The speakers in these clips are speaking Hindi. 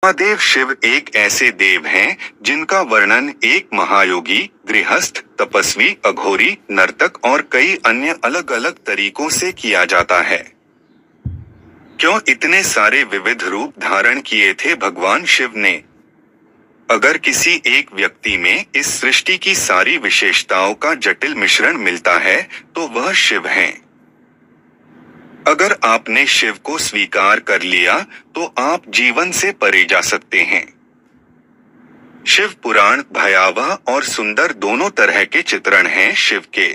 महादेव शिव एक ऐसे देव हैं जिनका वर्णन एक महायोगी, गृहस्थ, तपस्वी, अघोरी, नर्तक और कई अन्य अलग अलग तरीकों से किया जाता है। क्यों इतने सारे विविध रूप धारण किए थे भगवान शिव ने? अगर किसी एक व्यक्ति में इस सृष्टि की सारी विशेषताओं का जटिल मिश्रण मिलता है तो वह शिव हैं। अगर आपने शिव को स्वीकार कर लिया तो आप जीवन से परे जा सकते हैं। शिव पुराण भयावह और सुंदर दोनों तरह के चित्रण हैं शिव के।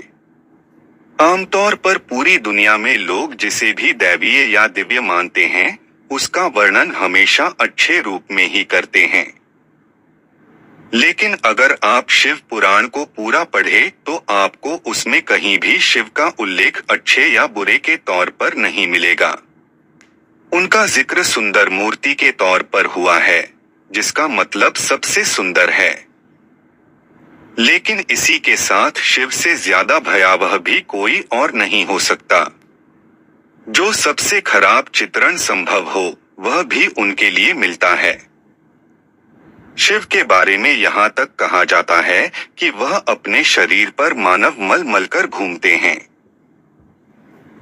आमतौर पर पूरी दुनिया में लोग जिसे भी दैवीय या दिव्य मानते हैं, उसका वर्णन हमेशा अच्छे रूप में ही करते हैं। लेकिन अगर आप शिव पुराण को पूरा पढ़े तो आपको उसमें कहीं भी शिव का उल्लेख अच्छे या बुरे के तौर पर नहीं मिलेगा। उनका जिक्र सुंदर मूर्ति के तौर पर हुआ है, जिसका मतलब सबसे सुंदर है। लेकिन इसी के साथ शिव से ज्यादा भयावह भी कोई और नहीं हो सकता। जो सबसे खराब चित्रण संभव हो, वह भी उनके लिए मिलता है। शिव के बारे में यहाँ तक कहा जाता है कि वह अपने शरीर पर मानव मल मलकर घूमते हैं।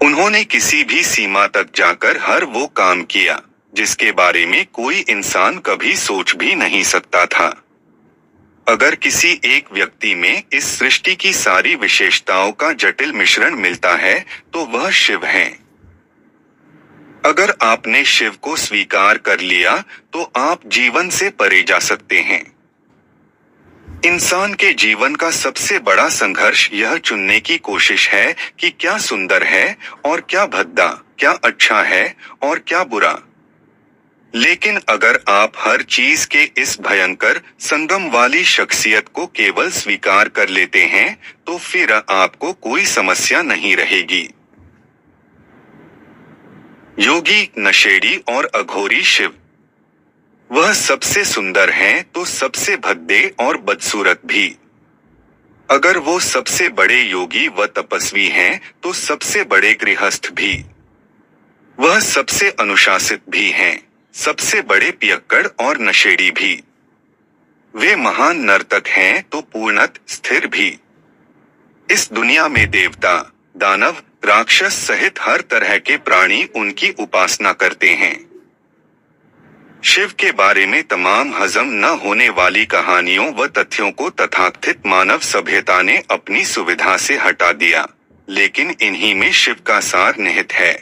उन्होंने किसी भी सीमा तक जाकर हर वो काम किया जिसके बारे में कोई इंसान कभी सोच भी नहीं सकता था। अगर किसी एक व्यक्ति में इस सृष्टि की सारी विशेषताओं का जटिल मिश्रण मिलता है तो वह शिव हैं। अगर आपने शिव को स्वीकार कर लिया तो आप जीवन से परे जा सकते हैं। इंसान के जीवन का सबसे बड़ा संघर्ष यह चुनने की कोशिश है कि क्या सुंदर है और क्या भद्दा, क्या अच्छा है और क्या बुरा। लेकिन अगर आप हर चीज के इस भयंकर संगम वाली शख्सियत को केवल स्वीकार कर लेते हैं तो फिर आपको कोई समस्या नहीं रहेगी। योगी, नशेड़ी और अघोरी शिव। वह सबसे सुंदर हैं तो सबसे भद्दे और बदसूरत भी। अगर वो सबसे बड़े योगी व तपस्वी हैं तो सबसे बड़े गृहस्थ भी। वह सबसे अनुशासित भी हैं, सबसे बड़े पियक्कड़ और नशेड़ी भी। वे महान नर्तक हैं तो पूर्णत स्थिर भी। इस दुनिया में देवता, दानव, राक्षस सहित हर तरह के प्राणी उनकी उपासना करते हैं। शिव के बारे में तमाम हजम न होने वाली कहानियों व तथ्यों को तथाकथित मानव सभ्यता ने अपनी सुविधा से हटा दिया, लेकिन इन्हीं में शिव का सार निहित है।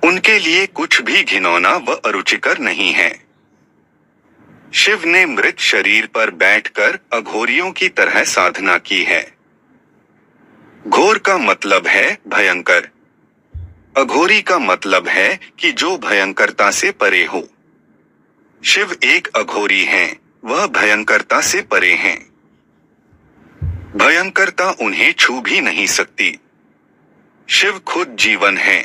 उनके लिए कुछ भी घिनौना व अरुचिकर नहीं है। शिव ने मृत शरीर पर बैठकर अघोरियों की तरह साधना की है। घोर का मतलब है भयंकर। अघोरी का मतलब है कि जो भयंकरता से परे हो। शिव एक अघोरी हैं, वह भयंकरता से परे हैं। भयंकरता उन्हें छू भी नहीं सकती। शिव खुद जीवन है।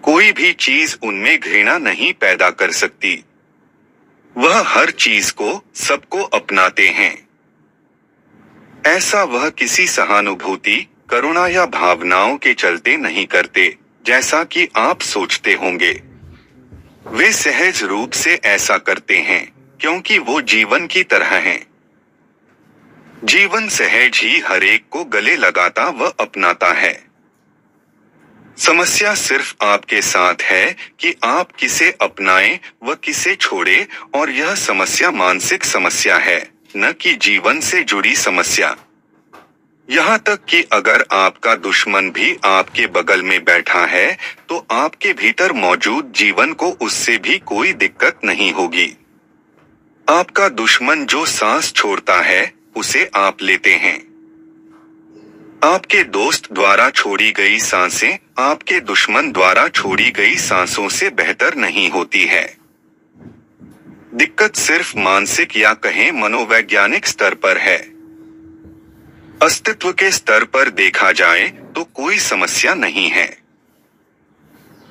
कोई भी चीज उनमें घृणा नहीं पैदा कर सकती। वह हर चीज को, सबको अपनाते हैं। ऐसा वह किसी सहानुभूति, करुणा या भावनाओं के चलते नहीं करते, जैसा कि आप सोचते होंगे। वे सहज रूप से ऐसा करते हैं क्योंकि वो जीवन की तरह हैं। जीवन सहज ही हरेक को गले लगाता व अपनाता है। समस्या सिर्फ आपके साथ है कि आप किसे अपनाएं व किसे छोड़े, और यह समस्या मानसिक समस्या है, न कि जीवन से जुड़ी समस्या। यहाँ तक कि अगर आपका दुश्मन भी आपके बगल में बैठा है तो आपके भीतर मौजूद जीवन को उससे भी कोई दिक्कत नहीं होगी। आपका दुश्मन जो सांस छोड़ता है उसे आप लेते हैं। आपके दोस्त द्वारा छोड़ी गई सांसें आपके दुश्मन द्वारा छोड़ी गई सांसों से बेहतर नहीं होती है। दिक्कत सिर्फ मानसिक या कहें मनोवैज्ञानिक स्तर पर है। अस्तित्व के स्तर पर देखा जाए तो कोई समस्या नहीं है।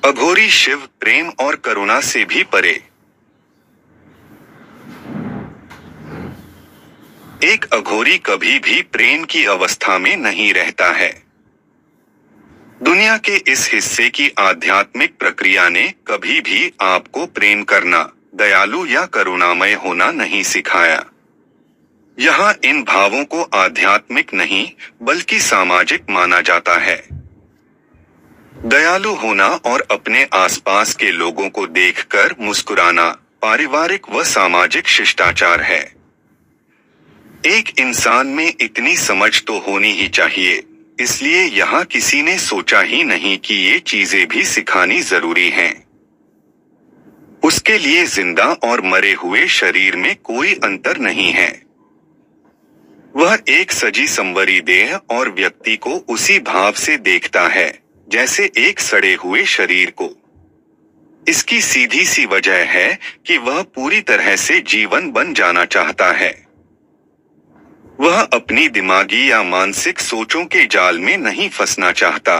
अघोरी शिव प्रेम और करुणा से भी परे। एक अघोरी कभी भी प्रेम की अवस्था में नहीं रहता है। दुनिया के इस हिस्से की आध्यात्मिक प्रक्रिया ने कभी भी आपको प्रेम करना, दयालु या करुणामय होना नहीं सिखाया। यहाँ इन भावों को आध्यात्मिक नहीं बल्कि सामाजिक माना जाता है। दयालु होना और अपने आसपास के लोगों को देखकर मुस्कुराना पारिवारिक व सामाजिक शिष्टाचार है। एक इंसान में इतनी समझ तो होनी ही चाहिए, इसलिए यहाँ किसी ने सोचा ही नहीं कि ये चीजें भी सिखानी जरूरी हैं। उसके लिए जिंदा और मरे हुए शरीर में कोई अंतर नहीं है। वह एक सजी संवरी देह और व्यक्ति को उसी भाव से देखता है जैसे एक सड़े हुए शरीर को। इसकी सीधी सी वजह है कि वह पूरी तरह से जीवन बन जाना चाहता है। वह अपनी दिमागी या मानसिक सोचों के जाल में नहीं फंसना चाहता।